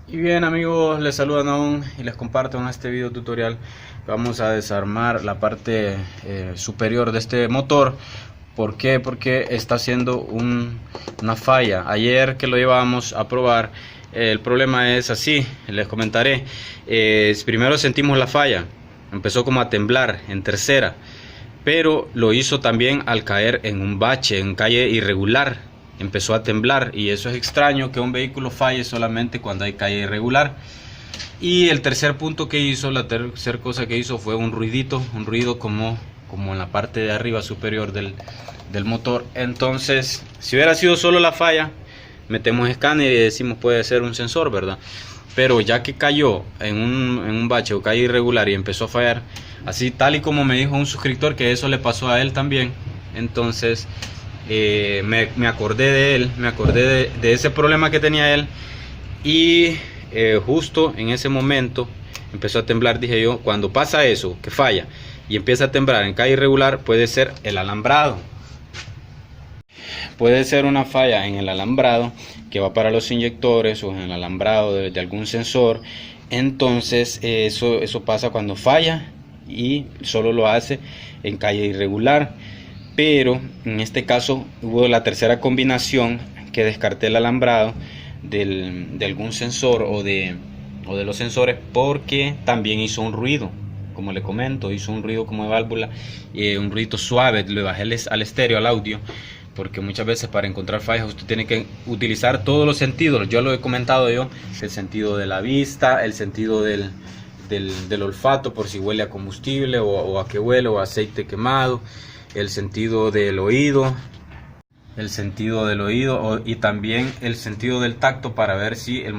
Y bien amigos, les saluda Naum y les comparto en este video tutorial. Vamos a desarmar la parte superior de este motor. ¿Por qué? Porque está haciendo una falla. Ayer que lo llevábamos a probar, el problema es así, les comentaré. Primero sentimos la falla, empezó como a temblar en tercera, pero lo hizo también al caer en un bache, en calle irregular. Empezó a temblar, y eso es extraño, que un vehículo falle solamente cuando hay calle irregular. Y el tercer punto que hizo, la tercera cosa que hizo fue un ruido como en la parte de arriba superior del motor. Entonces, si hubiera sido solo la falla, metemos escáner y decimos puede ser un sensor, ¿verdad? Pero ya que cayó en un bache o calle irregular y empezó a fallar, así tal y como me dijo un suscriptor que eso le pasó a él también, entonces me acordé de él, me acordé de ese problema que tenía él. Y justo en ese momento empezó a temblar. Dije yo, cuando pasa eso, que falla y empieza a temblar en calle irregular, puede ser el alambrado. Puede ser una falla en el alambrado que va para los inyectores, o en el alambrado de algún sensor. Entonces eso pasa cuando falla, y solo lo hace en calle irregular. Pero en este caso hubo la tercera combinación, que descarté el alambrado de algún sensor o de los sensores, porque también hizo un ruido, como le comento, hizo un ruido como de válvula, un ruido suave. Le bajé al estéreo, al audio, porque muchas veces para encontrar fallas usted tiene que utilizar todos los sentidos. Yo lo he comentado yo, el sentido de la vista, el sentido del olfato, por si huele a combustible o a qué huele, o a aceite quemado, el sentido del oído, y también el sentido del tacto, para ver si el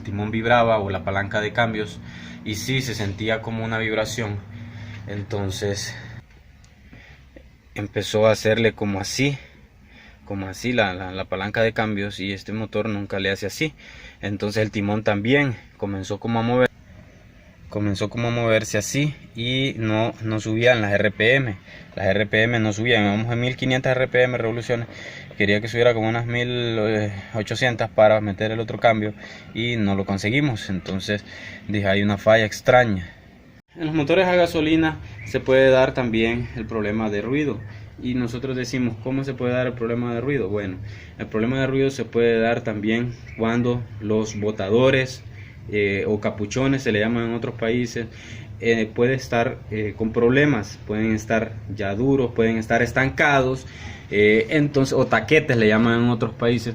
timón vibraba o la palanca de cambios, y si se sentía como una vibración. Entonces empezó a hacerle como así la palanca de cambios, y este motor nunca le hace así. Entonces el timón también comenzó como a moverse así, y no subían las RPM. Las RPM no subían. Vamos a 1500 RPM revoluciones. Quería que subiera como unas 1800 para meter el otro cambio, y no lo conseguimos. Entonces dije, hay una falla extraña. En los motores a gasolina se puede dar también el problema de ruido. Y nosotros decimos, ¿cómo se puede dar el problema de ruido? Bueno, el problema de ruido se puede dar también cuando los botadores o capuchones, se le llaman en otros países, puede estar con problemas. Pueden estar ya duros, pueden estar estancados, entonces, o taquetes le llaman en otros países.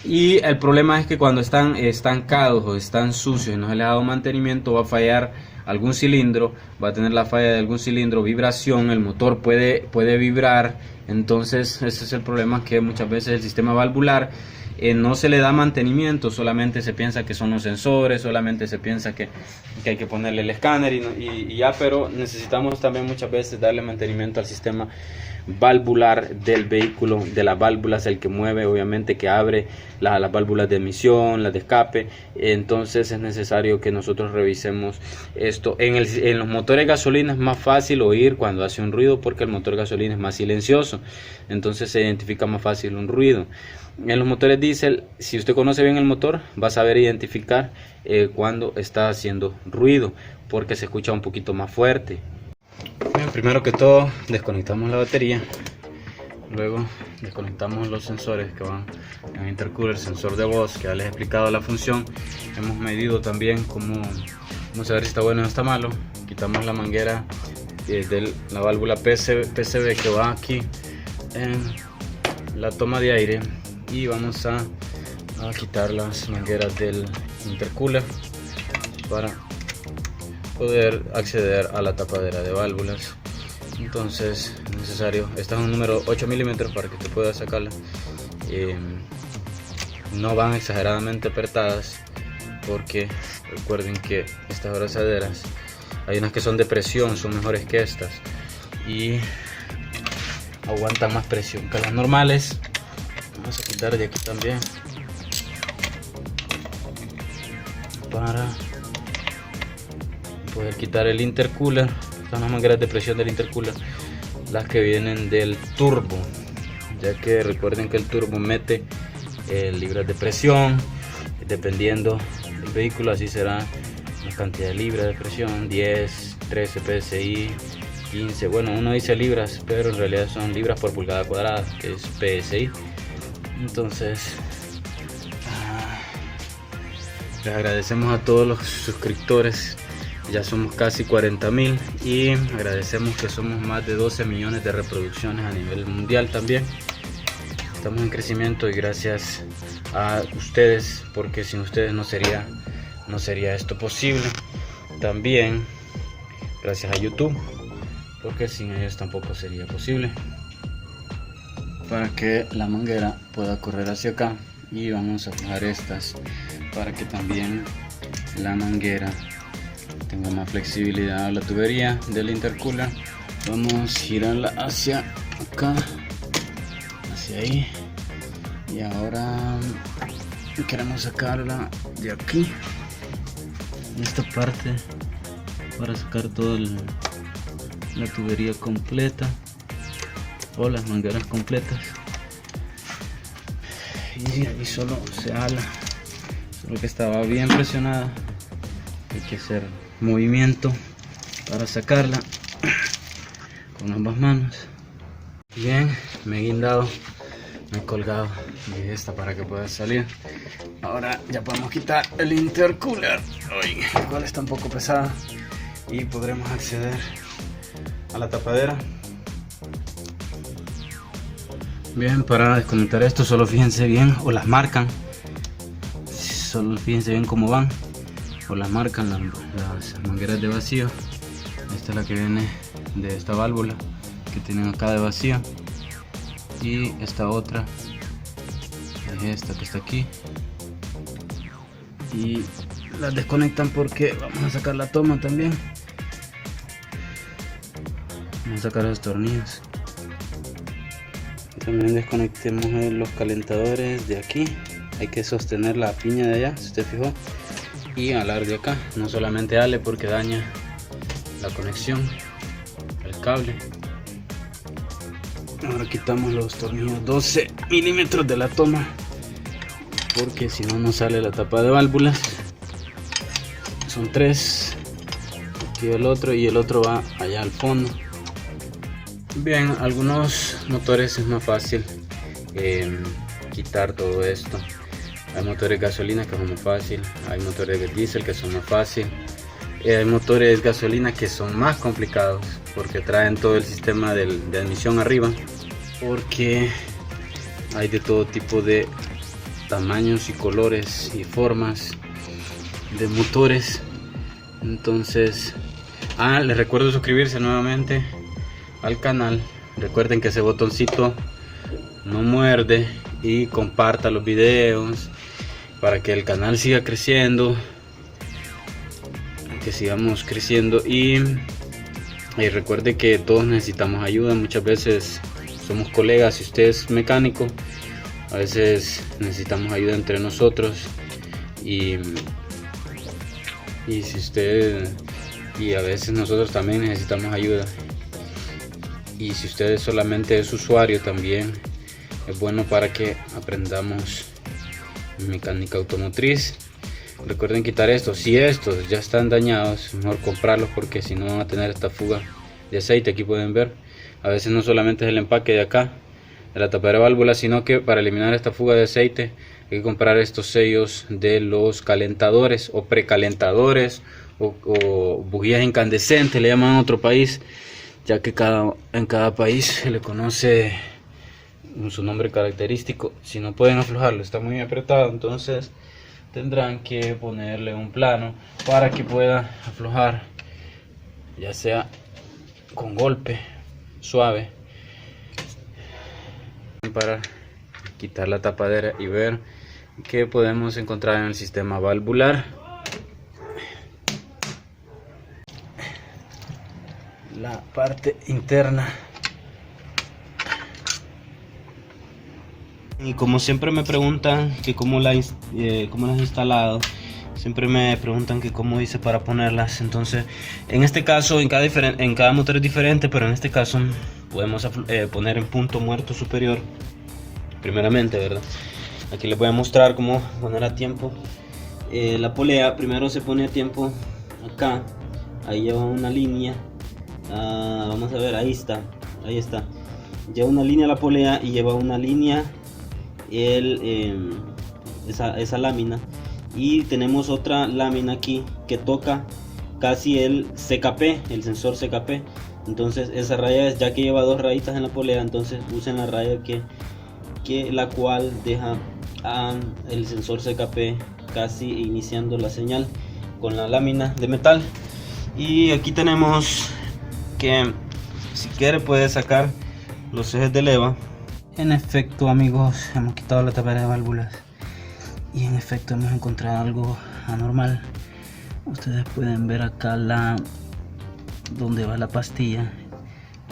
Y el problema es que cuando están estancados o están sucios y no se les ha dado mantenimiento, va a fallar algún cilindro, va a tener la falla de algún cilindro, vibración, el motor puede vibrar. Entonces ese es el problema, que muchas veces el sistema valvular no se le da mantenimiento. Solamente se piensa que son los sensores, solamente se piensa que hay que ponerle el escáner y ya, pero necesitamos también muchas veces darle mantenimiento al sistema valvular del vehículo, de las válvulas, el que mueve, obviamente, que abre las válvulas de emisión, las de escape. Entonces es necesario que nosotros revisemos esto. En los motores gasolina es más fácil oír cuando hace un ruido, porque el motor gasolina es más silencioso, entonces se identifica más fácil un ruido. En los motores diésel, si usted conoce bien el motor, va a saber identificar cuando está haciendo ruido, porque se escucha un poquito más fuerte. Bien, primero que todo desconectamos la batería, luego desconectamos los sensores que van en el intercooler, sensor de voz, que ya les he explicado la función. Hemos medido también cómo saber si está bueno o está malo. Quitamos la manguera de la válvula PCV que va aquí en la toma de aire, y vamos a quitar las mangueras del intercooler para poder acceder a la tapadera de válvulas. Entonces es necesario, esta es un número 8 milímetros para que usted pueda sacarla. No van exageradamente apretadas, porque recuerden que estas abrazaderas, hay unas que son de presión, son mejores que estas, y aguantan más presión que las normales. Vamos a quitar de aquí también para poder quitar el intercooler. Estas son las mangueras de presión del intercooler, las que vienen del turbo, ya que recuerden que el turbo mete libras de presión dependiendo el vehículo, así será la cantidad de libras de presión, 10, 13 psi, 15, bueno, uno dice libras, pero en realidad son libras por pulgada cuadrada, que es psi. Entonces les agradecemos a todos los suscriptores, ya somos casi 40.000, y agradecemos que somos más de 12 millones de reproducciones a nivel mundial también. Estamos en crecimiento y gracias a ustedes, porque sin ustedes no sería esto posible. También gracias a YouTube, porque sin ellos tampoco sería posible. Para que la manguera pueda correr hacia acá, y vamos a aflojar estas para que también la manguera tenga más flexibilidad a la tubería del intercooler. Vamos a girarla hacia acá, hacia ahí, y ahora queremos sacarla de aquí, en esta parte, para sacar toda la tubería completa o las mangueras completas. Y ahí solo se ala, solo que estaba bien presionada, hay que hacer movimiento para sacarla con ambas manos. Bien, me he guindado, me he colgado de esta para que pueda salir. Ahora ya podemos quitar el intercooler, el cual está un poco pesado, y podremos acceder a la tapadera. Bien, para desconectar esto solo fíjense bien, o las marcan, solo fíjense bien cómo van, o las marcan las mangueras de vacío. Esta es la que viene de esta válvula que tienen acá de vacío, y esta otra es esta que está aquí, y las desconectan porque vamos a sacar la toma también. Vamos a sacar los tornillos. También desconectemos los calentadores de aquí. Hay que sostener la piña de allá, si usted fijó, y alar de acá. No solamente ale porque daña la conexión, el cable. Ahora quitamos los tornillos 12 milímetros de la toma, porque si no nos sale la tapa de válvulas. Son 3, aquí el otro, y el otro va allá al fondo. Bien, algunos motores es más fácil quitar todo esto. Hay motores gasolina que son más fácil, hay motores de diésel que son más fácil, hay motores gasolina que son más complicados porque traen todo el sistema de admisión arriba, porque hay de todo tipo de tamaños y colores y formas de motores. Entonces les recuerdo suscribirse nuevamente al canal. Recuerden que ese botoncito no muerde, y comparta los videos para que el canal siga creciendo, que sigamos creciendo, y recuerde que todos necesitamos ayuda. Muchas veces somos colegas, si usted es mecánico, a veces necesitamos ayuda entre nosotros, y si usted, y a veces nosotros también necesitamos ayuda. Y si usted solamente es usuario, también es bueno para que aprendamos mecánica automotriz. Recuerden quitar estos. Si estos ya están dañados, mejor comprarlos, porque si no van a tener esta fuga de aceite. Aquí pueden ver, a veces no solamente es el empaque de acá, de la tapadera de válvula, sino que para eliminar esta fuga de aceite hay que comprar estos sellos de los calentadores o precalentadores, o bujías incandescentes le llaman en otro país, ya que en cada país se le conoce su nombre característico. Si no pueden aflojarlo, está muy apretado, entonces tendrán que ponerle un plano para que pueda aflojar, ya sea con golpe suave, para quitar la tapadera y ver qué podemos encontrar en el sistema valvular. La parte interna. Y como siempre me preguntan que cómo las he instalado, siempre me preguntan que cómo hice para ponerlas. Entonces, en este caso, en cada motor es diferente, pero en este caso podemos poner en punto muerto superior primeramente, ¿verdad? Aquí les voy a mostrar cómo poner a tiempo La polea primero se pone a tiempo acá, ahí lleva una línea. Vamos a ver, ahí está, lleva una línea la polea y lleva una línea esa lámina, y tenemos otra lámina aquí que toca casi el CKP, el sensor CKP. Entonces esa raya es, ya que lleva dos rayitas en la polea, entonces usen la raya la cual deja el sensor CKP casi iniciando la señal con la lámina de metal. Y aquí tenemos que, si quiere, puede sacar los ejes de leva. En efecto, amigos, hemos quitado la tapa de válvulas y en efecto hemos encontrado algo anormal. Ustedes pueden ver acá donde va la pastilla,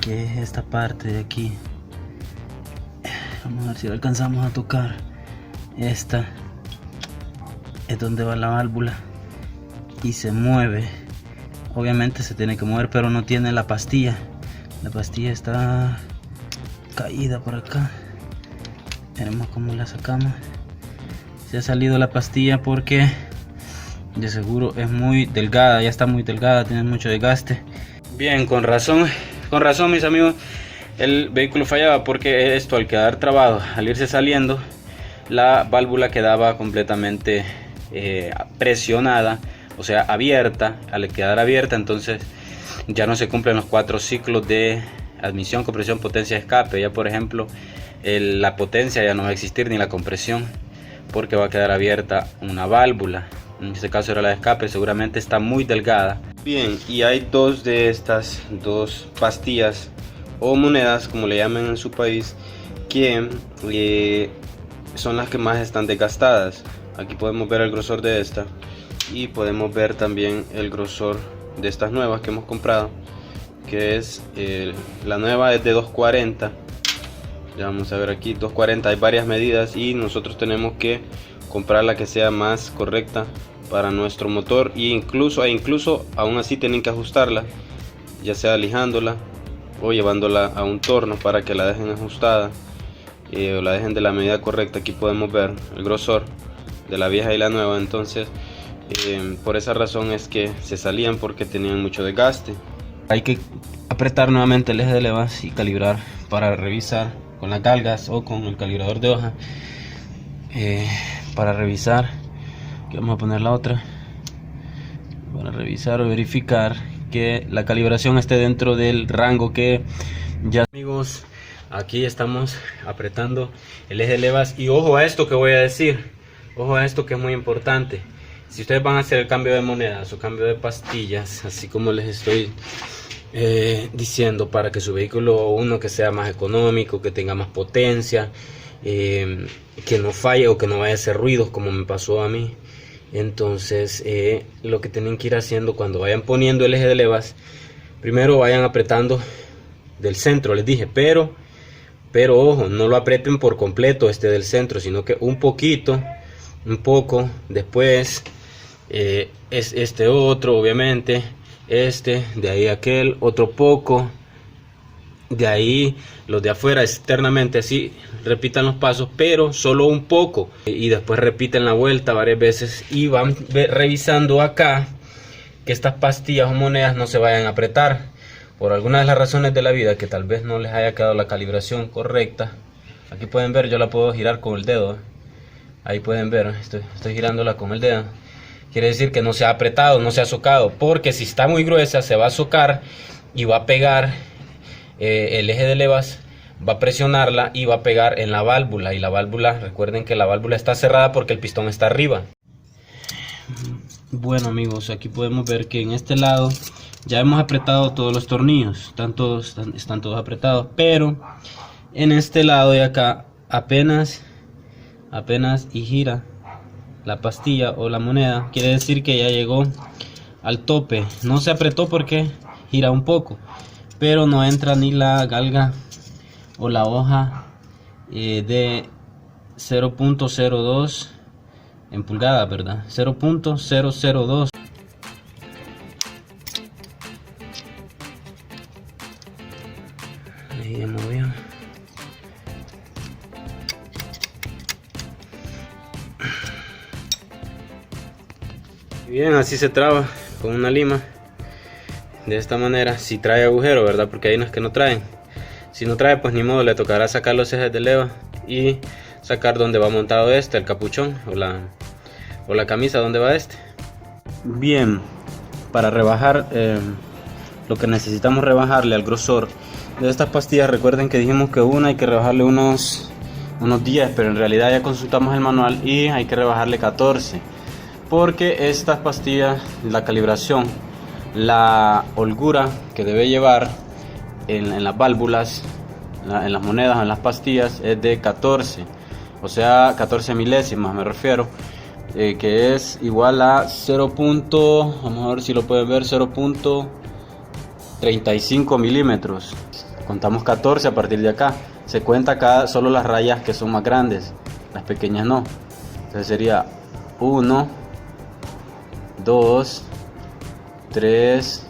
que es esta parte de aquí. Vamos a ver si lo alcanzamos a tocar. Esta es donde va la válvula y se mueve. Obviamente se tiene que mover, pero no tiene la pastilla. La pastilla está caída por acá. Veremos cómo la sacamos. Se ha salido la pastilla porque de seguro es muy delgada, ya está muy delgada, tiene mucho desgaste. Bien, con razón mis amigos, el vehículo fallaba, porque esto, al quedar trabado, al irse saliendo, la válvula quedaba completamente presionada, o sea, abierta. Al quedar abierta, entonces ya no se cumplen los 4 ciclos de admisión, compresión, potencia, escape. Ya, por ejemplo, la potencia ya no va a existir, ni la compresión, porque va a quedar abierta una válvula. En este caso era la de escape, seguramente está muy delgada. Bien, y hay dos de estas dos pastillas o monedas, como le llaman en su país, que son las que más están desgastadas. Aquí podemos ver el grosor de esta y podemos ver también el grosor de estas nuevas que hemos comprado, que es la nueva es de 240. Ya vamos a ver aquí, 240, hay varias medidas y nosotros tenemos que comprar la que sea más correcta para nuestro motor, e incluso aún así tienen que ajustarla, ya sea lijándola o llevándola a un torno para que la dejen ajustada o la dejen de la medida correcta. Aquí podemos ver el grosor de la vieja y la nueva. Entonces por esa razón es que se salían, porque tenían mucho desgaste. Hay que apretar nuevamente el eje de levas y calibrar para revisar con las galgas o con el calibrador de hoja, para revisar. Aquí vamos a poner la otra para revisar o verificar que la calibración esté dentro del rango que ya. Amigos, aquí estamos apretando el eje de levas, y ojo a esto que voy a decir, ojo a esto que es muy importante. Si ustedes van a hacer el cambio de monedas o cambio de pastillas, así como les estoy diciendo, para que su vehículo, uno, que sea más económico, que tenga más potencia, que no falle o que no vaya a hacer ruidos como me pasó a mí. Entonces lo que tienen que ir haciendo cuando vayan poniendo el eje de levas, primero vayan apretando del centro, les dije, pero ojo, no lo aprieten por completo del centro, sino que un poco, después es este otro, obviamente, de ahí aquel, otro poco, de ahí los de afuera externamente, así repitan los pasos, pero solo un poco, y después repiten la vuelta varias veces y van revisando acá que estas pastillas o monedas no se vayan a apretar por alguna de las razones de la vida, que tal vez no les haya quedado la calibración correcta. Aquí pueden ver, yo la puedo girar con el dedo, ahí pueden ver, estoy girándola con el dedo. Quiere decir que no se ha apretado, no se ha socado, porque si está muy gruesa se va a socar y va a pegar el eje de levas, va a presionarla y va a pegar en la válvula. Y la válvula, recuerden que la válvula está cerrada porque el pistón está arriba. Bueno amigos, aquí podemos ver que en este lado ya hemos apretado todos los tornillos, están todos apretados, pero en este lado de acá apenas y gira la pastilla o la moneda, quiere decir que ya llegó al tope. No se apretó porque gira un poco, pero no entra ni la galga o la hoja de 0.02 en pulgadas, ¿verdad? 0.002. Ahí ya movió. Bien, así se traba con una lima. De esta manera, si trae agujero, ¿verdad? Porque hay unas que no traen. Si no trae, pues ni modo, le tocará sacar los ejes de leva y sacar donde va montado el capuchón o la camisa donde va Bien, para rebajar lo que necesitamos rebajarle al grosor de estas pastillas, recuerden que dijimos que una hay que rebajarle unos 10, pero en realidad ya consultamos el manual y hay que rebajarle 14, porque estas pastillas, la calibración, la holgura que debe llevar en las válvulas, en las monedas, en las pastillas, es de 14, o sea 14 milésimas me refiero, que es igual a 0. Vamos a ver si lo pueden ver, 0.35 milímetros. Contamos 14 a partir de acá. Se cuenta acá solo las rayas que son más grandes, las pequeñas no. Entonces sería 1, 2, 3.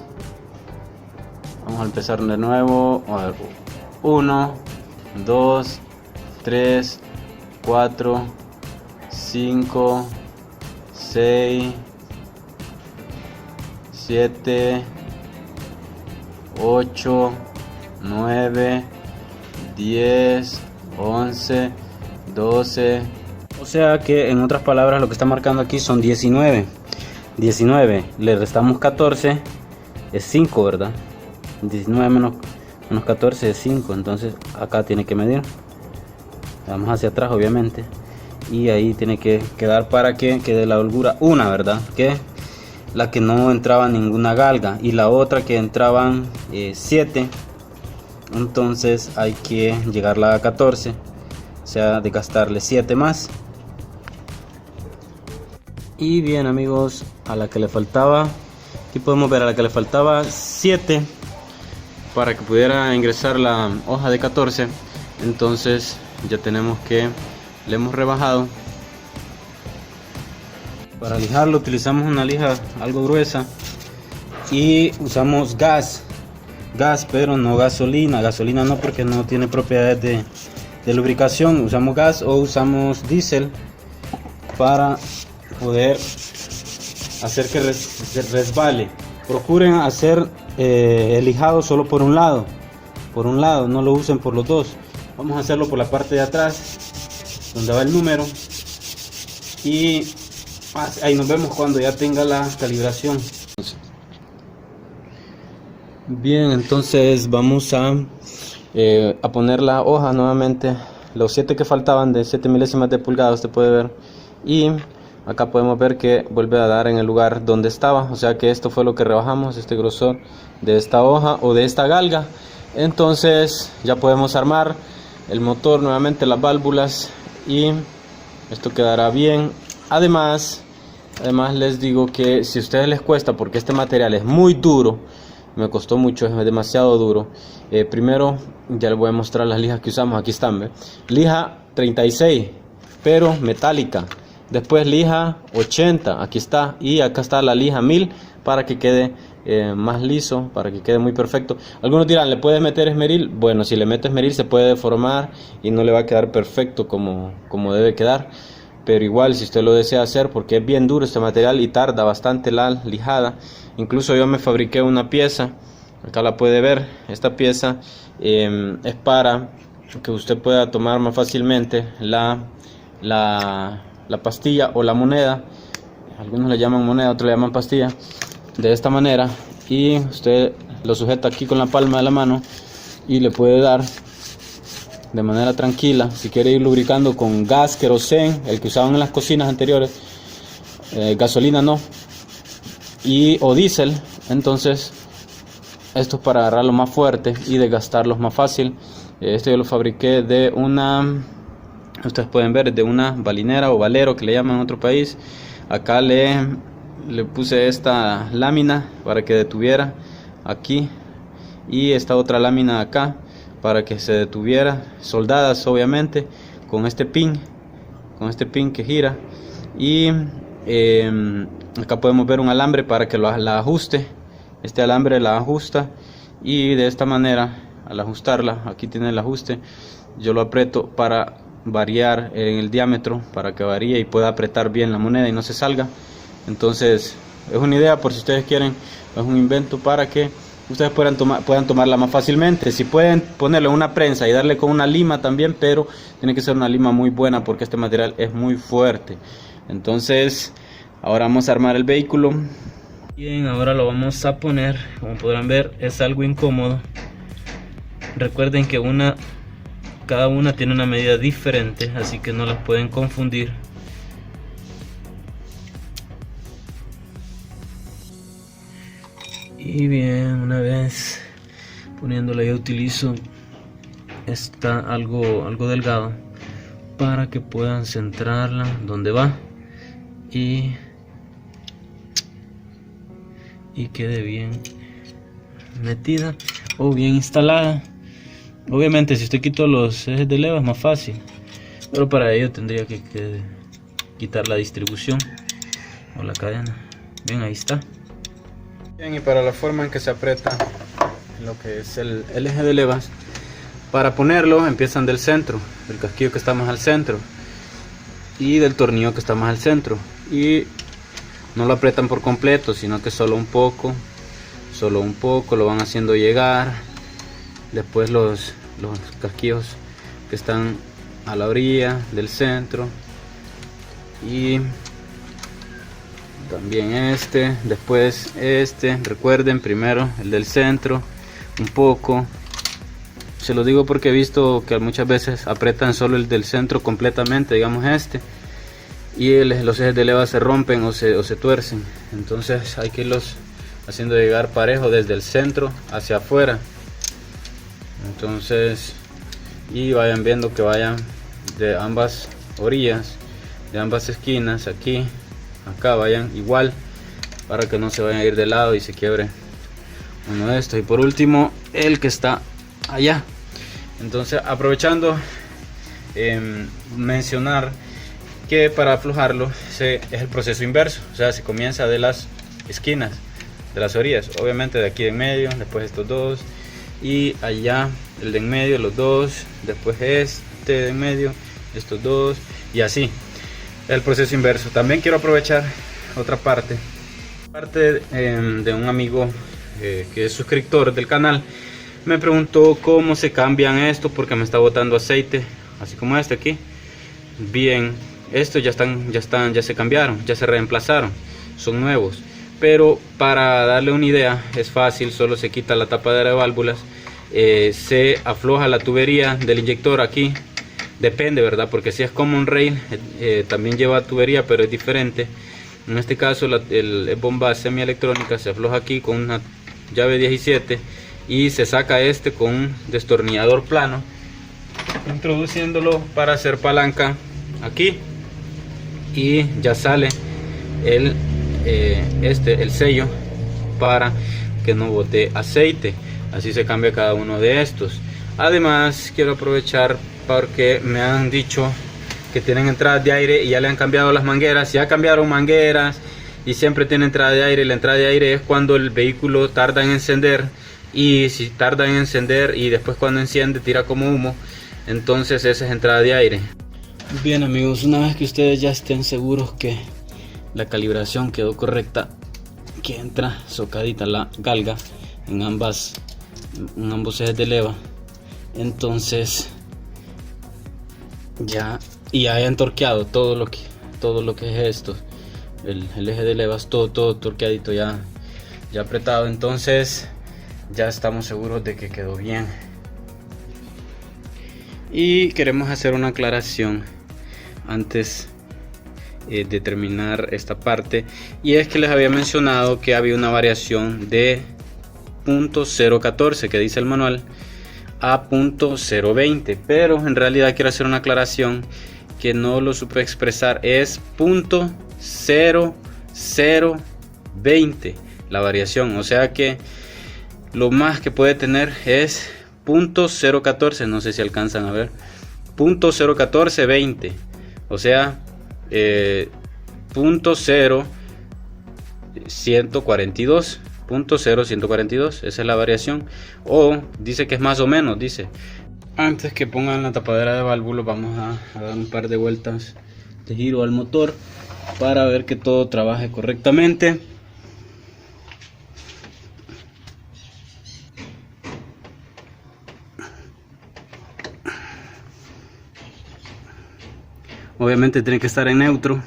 Vamos a empezar de nuevo. A ver, 1, 2, 3, 4, 5, 6, 7, 8, 9, 10, 11, 12. O sea que en otras palabras lo que está marcando aquí son 19. 19, le restamos 14, es 5, ¿verdad? 19 menos 14 es 5, entonces acá tiene que medir. Vamos hacia atrás obviamente. Y ahí tiene que quedar para que quede la holgura una, ¿verdad? Que la que no entraba ninguna galga y la otra que entraban 7, entonces hay que llegarla a 14, o sea de gastarle 7 más. Y bien amigos, a la que le faltaba, aquí podemos ver a la que le faltaba 7 para que pudiera ingresar la hoja de 14, entonces ya tenemos que le hemos rebajado. Para lijarlo utilizamos una lija algo gruesa y usamos gas, pero no gasolina no, porque no tiene propiedades de lubricación. Usamos gas o usamos diésel para poder hacer que resbale. Procuren hacer el lijado solo por un lado, no lo usen por los dos. Vamos a hacerlo por la parte de atrás donde va el número y ahí nos vemos cuando ya tenga la calibración. Bien, entonces vamos a poner la hoja nuevamente, los 7 que faltaban de 7 milésimas de pulgada, usted puede ver, y acá podemos ver que vuelve a dar en el lugar donde estaba, o sea que esto fue lo que rebajamos, este grosor de esta hoja o de esta galga. Entonces ya podemos armar el motor nuevamente, las válvulas, y esto quedará bien. Además les digo que si a ustedes les cuesta, porque este material es muy duro, me costó mucho, es demasiado duro, primero ya les voy a mostrar las lijas que usamos. Aquí están, ¿ve? Lija 36 pero metálica, después lija 80, aquí está, y acá está la lija 1000 para que quede más liso, para que quede muy perfecto. Algunos dirán, ¿le puedes meter esmeril? Bueno, si le metes esmeril se puede deformar y no le va a quedar perfecto como debe quedar, pero igual si usted lo desea hacer, porque es bien duro este material y tarda bastante la lijada. Incluso yo me fabriqué una pieza, acá la puede ver. Esta pieza es para que usted pueda tomar más fácilmente la pastilla o la moneda. Algunos le llaman moneda, otros le llaman pastilla, de esta manera, y usted lo sujeta aquí con la palma de la mano y le puede dar de manera tranquila. Si quiere ir lubricando con gas, querosén, el que usaban en las cocinas anteriores, gasolina no, o diésel, entonces esto es para agarrarlo más fuerte y desgastarlos más fácil. Este yo lo fabriqué de una, ustedes pueden ver, de una balinera o valero que le llaman en otro país. Acá le puse esta lámina para que detuviera aquí, y esta otra lámina acá para que se detuviera, soldadas obviamente con este pin que gira, y acá podemos ver un alambre para que la ajuste. Este alambre la ajusta, y de esta manera, al ajustarla, aquí tiene el ajuste, yo lo aprieto para variar en el diámetro, para que varíe y pueda apretar bien la moneda y no se salga. Entonces Es una idea por si ustedes quieren, es un invento para que ustedes puedan tomarla más fácilmente. Si pueden ponerle una prensa y darle con una lima también, pero tiene que ser una lima muy buena porque este material es muy fuerte. Entonces ahora vamos a armar el vehículo. Bien, ahora lo vamos a poner. Como podrán ver, es algo incómodo. Recuerden que cada una tiene una medida diferente, así que no las pueden confundir. Y bien, una vez poniéndola, yo utilizo algo delgado para que puedan centrarla donde va y quede bien metida o bien instalada. Obviamente si usted quitó los ejes de leva es más fácil, pero para ello tendría que quitar la distribución o la cadena. Bien, ahí está. Bien, y para la forma en que se aprieta lo que es el eje de levas, para ponerlo empiezan del centro, del casquillo que está más al centro y del tornillo que está más al centro, y no lo aprietan por completo, sino que solo un poco lo van haciendo llegar. Después los casquillos que están a la orilla del centro, y también después recuerden, primero el del centro un poco. Se lo digo porque he visto que muchas veces aprietan solo el del centro completamente, digamos y los ejes de leva se rompen o se tuercen. Entonces hay que irlos haciendo llegar parejo desde el centro hacia afuera. Entonces, y vayan viendo que vayan de ambas orillas, de ambas esquinas, aquí, acá, vayan igual, para que no se vayan a ir de lado y se quiebre uno de estos. Y por último, el que está allá. Entonces, aprovechando mencionar que para aflojarlo es el proceso inverso, o sea, se comienza de las esquinas, de las orillas, obviamente de aquí en medio, después estos dos, y allá el de en medio, los dos, después este de en medio, estos dos, y así el proceso inverso. También quiero aprovechar otra parte de un amigo que es suscriptor del canal. Me preguntó cómo se cambian esto porque me está botando aceite, así como este aquí. Bien, estos ya se cambiaron, ya se reemplazaron, son nuevos. Pero para darle una idea es fácil, solo se quita la tapadera de válvulas, se afloja la tubería del inyector aquí, depende, verdad, porque si es common rail también lleva tubería, pero es diferente. En este caso el bomba semielectrónica se afloja aquí con una llave 17 y se saca con un destornillador plano, introduciéndolo para hacer palanca aquí, y ya sale el sello para que no bote aceite. Así se cambia cada uno de estos. Además quiero aprovechar porque me han dicho que tienen entradas de aire y ya le han cambiado las mangueras. Ya cambiaron mangueras y siempre tiene entrada de aire. La entrada de aire es cuando el vehículo tarda en encender, y si tarda en encender y después cuando enciende tira como humo, entonces esa es entrada de aire. Bien amigos, una vez que ustedes ya estén seguros que la calibración quedó correcta, que entra socadita la galga en ambos ejes de leva, entonces ya hayan torqueado todo lo que es esto, el eje de levas, todo torqueadito, ya apretado, entonces ya estamos seguros de que quedó bien. Y queremos hacer una aclaración antes de terminar esta parte, y es que les había mencionado que había una variación de .014 que dice el manual a .020, pero en realidad quiero hacer una aclaración que no lo supe expresar, es .0020 la variación, o sea que lo más que puede tener es .014, no sé si alcanzan a ver, .01420, o sea .0142, esa es la variación, o dice que es más o menos, dice. Antes que pongan la tapadera de válvulas vamos a dar un par de vueltas de giro al motor para ver que todo trabaje correctamente. Obviamente tiene que estar en neutro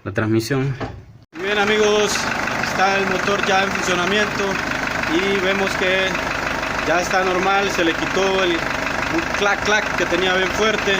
la transmisión. Muy bien amigos, está el motor ya en funcionamiento y vemos que ya está normal, se le quitó un clac clac que tenía bien fuerte.